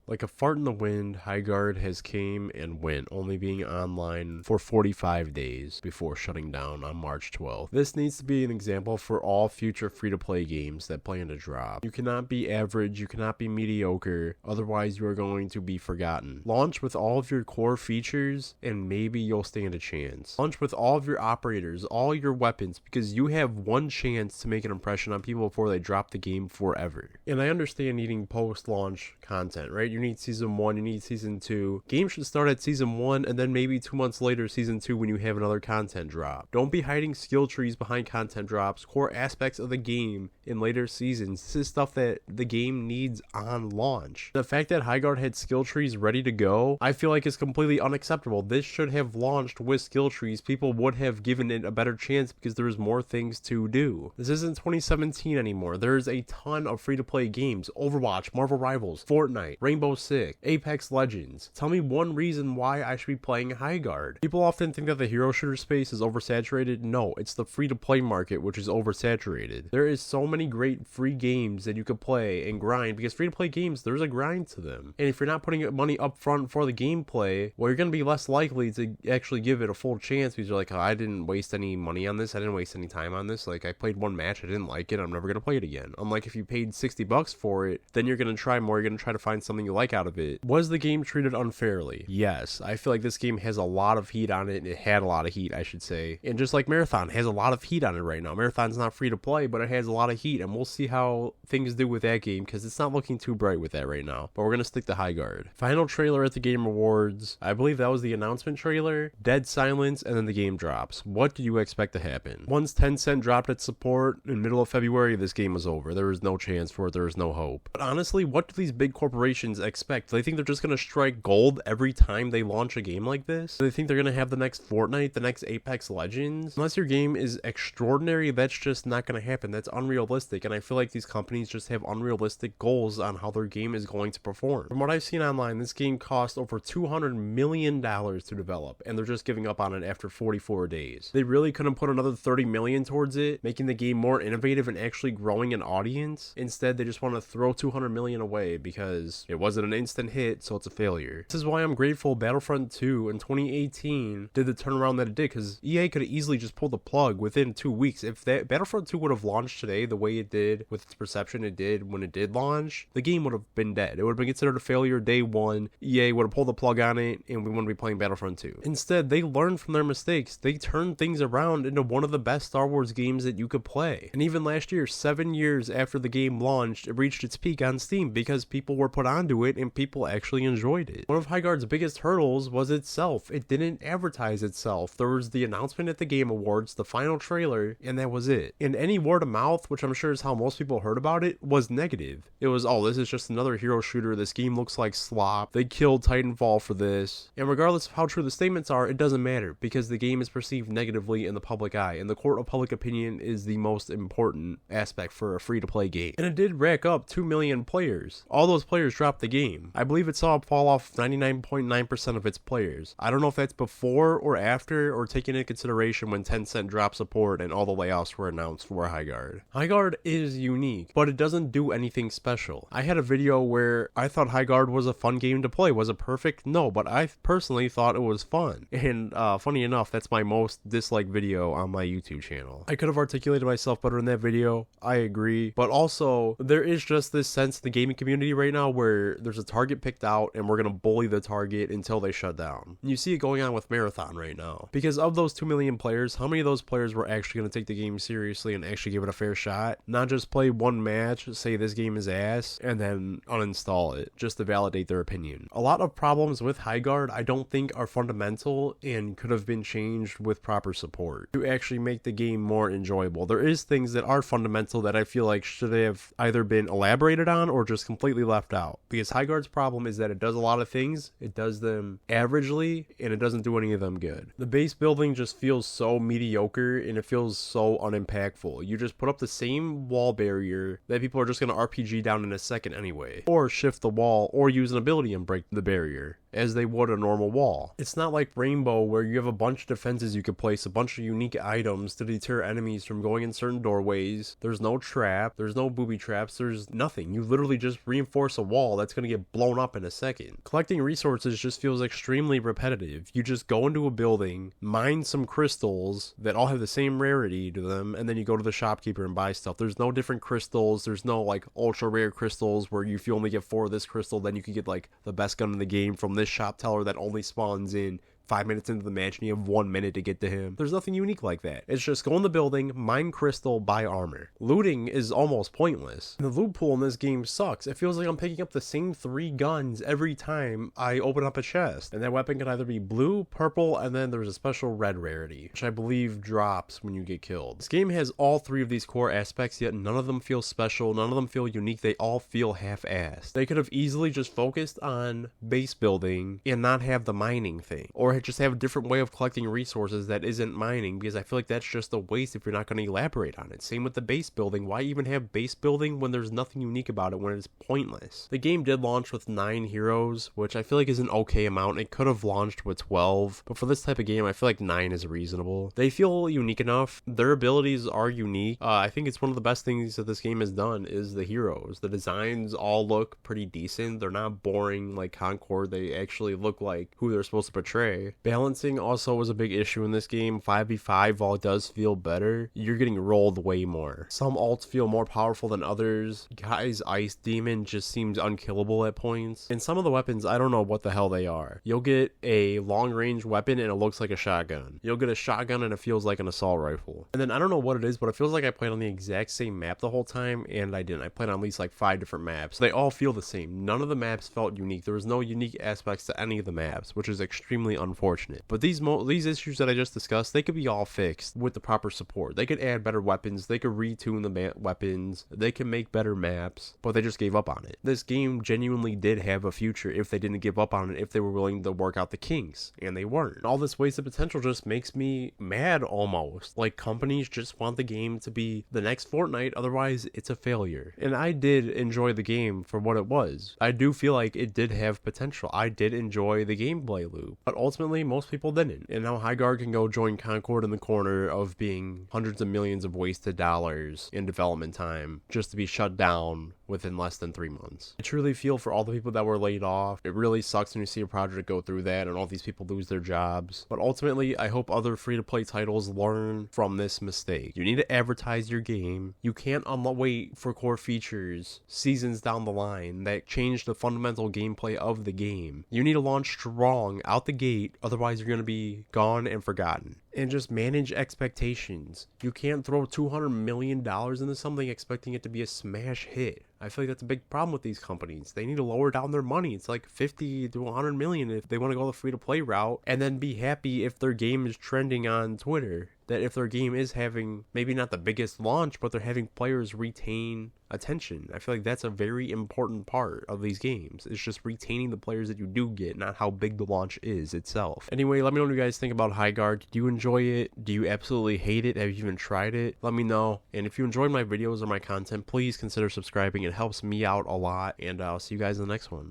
Like a fart in the wind, Highguard has came and went, only being online for 45 days before shutting down on March 12th. This needs to be an example for all future free-to-play games that plan to drop. You cannot be average, you cannot be mediocre, otherwise you are going to be forgotten. Launch with all of your core features and maybe you'll stand a chance. Launch with all of your operators, all your weapons, because you have one chance to make an impression on people before they drop the game forever. And I understand needing post-launch content, right? You need season 1, you need season 2. Games should start at season 1 and then maybe 2 months later season 2 when you have another content drop. Don't be hiding skill trees behind content drops, core aspects of the game in later seasons. This is stuff that the game needs on launch. The fact that Highguard had skill trees ready to go, I feel like is completely unacceptable. This should have launched with skill trees. People would have given it a better chance because there's more things to do. This isn't 2017 anymore. There's a ton of free-to-play games. Overwatch, Marvel Rivals, Fortnite, Rainbow Six, Apex Legends. Tell me one reason why I should be playing Highguard. People often think that the hero shooter space is oversaturated. No, it's the free-to-play market which is oversaturated. There is so many great free games that you could play and grind, because free-to-play games, there's a grind to them. And if you're not putting money up front for the gameplay, well, you're going to be less likely to actually give it a full chance because you're like, oh, I didn't waste any money on this. I didn't waste any time on this. Like, I played one match, I didn't like it, I'm never going to play it again. Unlike if you paid $60 for it, then you're going to try more, you're going to try to find something you like out of it. Was the game treated unfairly? Yes. I feel like this game has a lot of heat on it, and it had a lot of heat, I should say. And just like Marathon has a lot of heat on it right now. Marathon's not free to play, but it has a lot of heat, and we'll see how things do with that game because it's not looking too bright with that right now. But we're going to stick to Highguard. Final trailer at the Game Awards. I believe that was the announcement trailer. Dead silence, and then the game drops. What do you expect to happen? Once Tencent dropped its support in middle of February, this game was over. There was no chance for it. There was no hope. But honestly, what do these big corporations expect? Do they think they're just going to strike gold every time they launch a game like this? Do they think they're going to have the next Fortnite, the next Apex Legends? Unless your game is extraordinary, that's just not going to happen. That's unrealistic. And I feel like these companies just have unrealistic goals on how their game is going to perform. From what I've seen online, this game cost over $200 million to develop, and they're just giving up on it after 44 days. They really couldn't put another $30 million towards it, making the game more innovative and actually growing an audience. Instead, they just want to throw $200 million away because it wasn't an instant hit, so it's a failure. This is why I'm grateful Battlefront 2 in 2018 did the turnaround that it did, because EA could have easily just pulled the plug within 2 weeks. If that Battlefront 2 would have launched today the way it did, with its perception it did when it did launch, the game would have been dead. It would have been considered a failure day one. EA would have pulled the plug on it, and we wouldn't be playing Battlefront 2. Instead, they learned from their mistakes. They turned things around into one of the best Star Wars games that you could play. And even last year, 7 years after the game launched, it reached its peak on Steam because people were put onto it and people actually enjoyed it. One of Highguard's biggest hurdles was itself. It didn't advertise itself. There was the announcement at the Game Awards, the final trailer, and that was it. And any word of mouth, which I'm sure is how most people heard about it, was negative. It was, oh, this is just another hero shooter. This game looks like slop. They killed Titanfall for this. And regardless of how true the statements are, it doesn't matter because the game is perceived negatively in the public eye, and the court of public opinion is the most important aspect for a free-to-play game. And it did rack up 2 million players. All those players dropped the game. I believe it saw a fall off 99.9% of its players. I don't know if that's before or after, or taking into consideration when Tencent dropped support and all the layoffs were announced for Highguard. Highguard is unique, but it doesn't do anything special. I had a video where I thought Highguard was a fun game to play. Was it perfect? No, but I personally thought it was fun. And funny enough, that's my most disliked video on my YouTube channel. I could have articulated myself better in that video. I agree. But also, there is just this sense in the gaming community right now where there's a target picked out and we're going to bully the target until they shut down. And you see it going on with Marathon right now. Because of those 2 million players, how many of those players were actually going to take the game seriously and actually give it a fair shot? Not just play one match, say this game is ass, and then uninstall it just to validate their opinion. A lot of problems with Highguard I don't think are fundamental and could have been changed with proper support to actually make the game more enjoyable. There is things that are fundamental that I feel like should have either been elaborated on or just completely left out. Because Highguard's problem is that it does a lot of things, it does them averagely, and it doesn't do any of them good. The base building just feels so mediocre and it feels so unimpactful. You just put up the same wall barrier that people are just going to RPG down in a second anyway, or shift the wall, or use an ability and break the barrier. as they would a normal wall. It's not like Rainbow where you have a bunch of defenses you could place, a bunch of unique items to deter enemies from going in certain doorways. There's no trap, there's no booby traps, there's nothing. You literally just reinforce a wall that's going to get blown up in a second. Collecting resources just feels extremely repetitive. You just go into a building, mine some crystals that all have the same rarity to them, and then you go to the shopkeeper and buy stuff. There's no different crystals, there's no like ultra rare crystals where if you only get 4 of this crystal, then you can get like the best gun in the game from this shop teller that only spawns in 5 minutes into the match and you have 1 minute to get to him. There's nothing unique like that. It's just go in the building, mine crystal, buy armor. Looting is almost pointless. And the loot pool in this game sucks. It feels like I'm picking up the same 3 guns every time I open up a chest. And that weapon can either be blue, purple, and then there's a special red rarity, which I believe drops when you get killed. This game has all 3 of these core aspects, yet none of them feel special, none of them feel unique, they all feel half-assed. They could have easily just focused on base building and not have the mining thing. Or just have a different way of collecting resources that isn't mining, because I feel like that's just a waste if you're not going to elaborate on it. Same with the base building. Why even have base building when there's nothing unique about it, when it's pointless? The game did launch with 9 heroes, which I feel like is an okay amount. It could have launched with 12, but for this type of game, I feel like 9 is reasonable. They feel unique enough. Their abilities are unique. I think it's one of the best things that this game has done is the heroes. The designs all look pretty decent. They're not boring like Concord. They actually look like who they're supposed to portray. Balancing also was a big issue in this game. 5v5, while it does feel better, you're getting rolled way more. Some ults feel more powerful than others. Guy's Ice Demon just seems unkillable at points. And some of the weapons, I don't know what the hell they are. You'll get a long range weapon and it looks like a shotgun. You'll get a shotgun and it feels like an assault rifle. And then I don't know what it is, but it feels like I played on the exact same map the whole time, and I didn't. I played on at least like 5 different maps. They all feel the same. None of the maps felt unique. There was no unique aspects to any of the maps, which is extremely unfortunate. But these issues that I just discussed, they could be all fixed with the proper support. They could add better weapons, they could retune the weapons, they can make better maps, but they just gave up on it. This game genuinely did have a future if they didn't give up on it, if they were willing to work out the kinks, and they weren't. All this wasted potential just makes me mad almost. Like, companies just want the game to be the next Fortnite, otherwise it's a failure. And I did enjoy the game for what it was. I do feel like it did have potential. I did enjoy the gameplay loop, but ultimately most people didn't. And now Highguard can go join Concord in the corner of being hundreds of millions of wasted dollars in development time just to be shut down within less than 3 months. I truly feel for all the people that were laid off. It really sucks when you see a project go through that and all these people lose their jobs. But ultimately, I hope other free-to-play titles learn from this mistake. You need to advertise your game. You can't wait for core features seasons down the line that change the fundamental gameplay of the game. You need to launch strong out the gate, otherwise you're going to be gone and forgotten. And just manage expectations. You can't throw $200 million into something expecting it to be a smash hit. I feel like that's a big problem with these companies. They need to lower down their money. It's like 50 to 100 million if they want to go the free-to-play route, and then be happy if their game is trending on Twitter. That if their game is having maybe not the biggest launch, but they're having players retain attention. I feel like that's a very important part of these games. It's just retaining the players that you do get, not how big the launch is itself. Anyway, let me know what you guys think about Highguard. Do you enjoy it? Do you absolutely hate it? Have you even tried it? Let me know. And if you enjoyed my videos or my content, please consider subscribing. It helps me out a lot. And I'll see you guys in the next one.